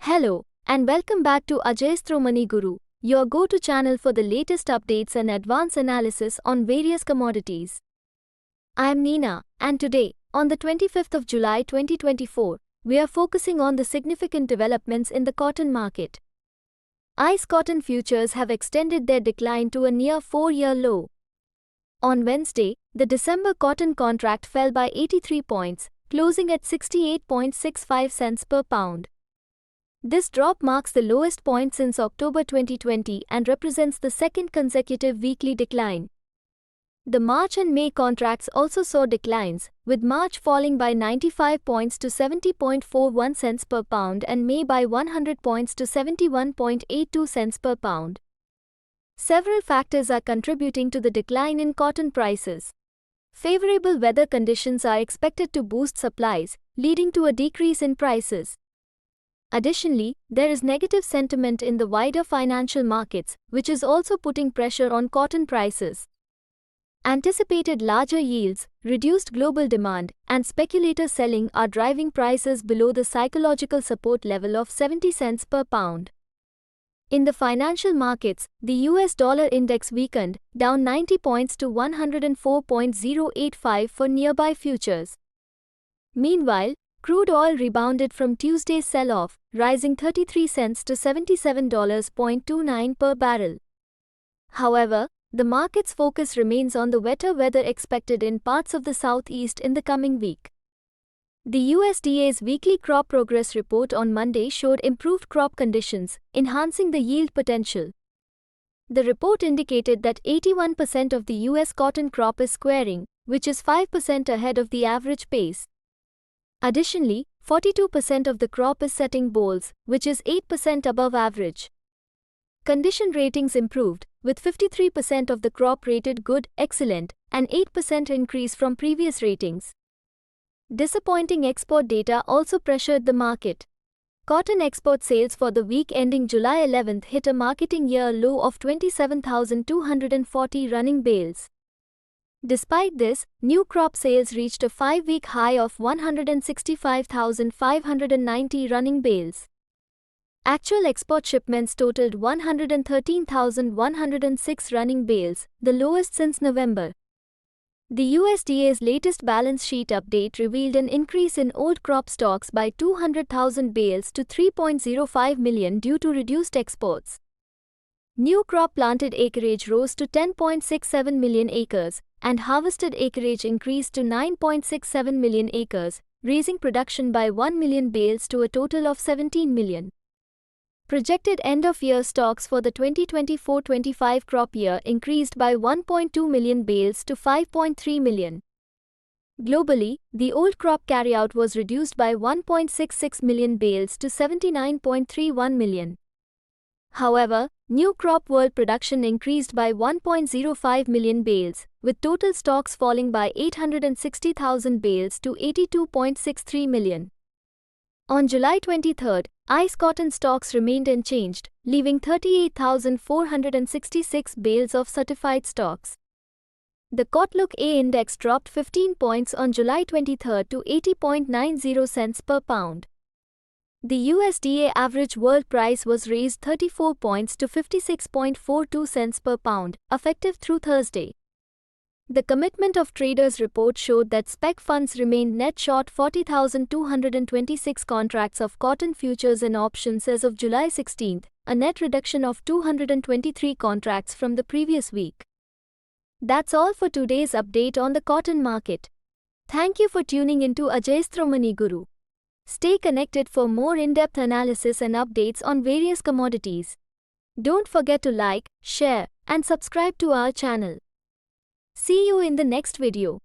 Hello, and welcome back to Ajayasthro Money Guru, your go-to channel for the latest updates and advanced analysis on various commodities. I am Neena, and today, on the 25th of July 2024, we are focusing on the significant developments in the cotton market. ICE cotton futures have extended their decline to a near 4-year low. On Wednesday, the December cotton contract fell by 83 points, closing at 68.65 cents per pound. This drop marks the lowest point since October 2020 and represents the second consecutive weekly decline. The March and May contracts also saw declines, with March falling by 95 points to 70.41 cents per pound and May by 100 points to 71.82 cents per pound. Several factors are contributing to the decline in cotton prices. Favorable weather conditions are expected to boost supplies, leading to a decrease in prices. Additionally, there is negative sentiment in the wider financial markets, which is also putting pressure on cotton prices. Anticipated larger yields, reduced global demand, and speculator selling are driving prices below the psychological support level of 70 cents per pound. In the financial markets, the US dollar index weakened, down 90 points to 104.085 for nearby futures. Meanwhile, crude oil rebounded from Tuesday's sell-off, rising 33 cents to $77.29 per barrel. However, the market's focus remains on the wetter weather expected in parts of the southeast in the coming week. The USDA's weekly crop progress report on Monday showed improved crop conditions, enhancing the yield potential. The report indicated that 81% of the US cotton crop is squaring, which is 5% ahead of the average pace. Additionally, 42% of the crop is setting bolls, which is 8% above average. Condition ratings improved, with 53% of the crop rated good, excellent, an 8% increase from previous ratings. Disappointing export data also pressured the market. Cotton export sales for the week ending July 11 hit a marketing year low of 27,240 running bales. Despite this, new crop sales reached a 5-week high of 165,590 running bales. Actual export shipments totaled 113,106 running bales, the lowest since November. The USDA's latest balance sheet update revealed an increase in old crop stocks by 200,000 bales to 3.05 million due to reduced exports. New crop planted acreage rose to 10.67 million acres, and harvested acreage increased to 9.67 million acres, raising production by 1 million bales to a total of 17 million. Projected end-of-year stocks for the 2024-25 crop year increased by 1.2 million bales to 5.3 million. Globally, the old crop carryout was reduced by 1.66 million bales to 79.31 million. However, new crop world production increased by 1.05 million bales, with total stocks falling by 860,000 bales to 82.63 million. On July 23, ICE cotton stocks remained unchanged, leaving 38,466 bales of certified stocks. The Kotlook A index dropped 15 points on July 23 to 80.90 cents per pound. The USDA average world price was raised 34 points to 56.42 cents per pound, effective through Thursday. The Commitment of Traders report showed that spec funds remained net short 40,226 contracts of cotton futures and options as of July 16, a net reduction of 223 contracts from the previous week. That's all for today's update on the cotton market. Thank you for tuning into Ajayasthro Money Guru. Stay connected for more in-depth analysis and updates on various commodities. Don't forget to like, share, and subscribe to our channel. See you in the next video.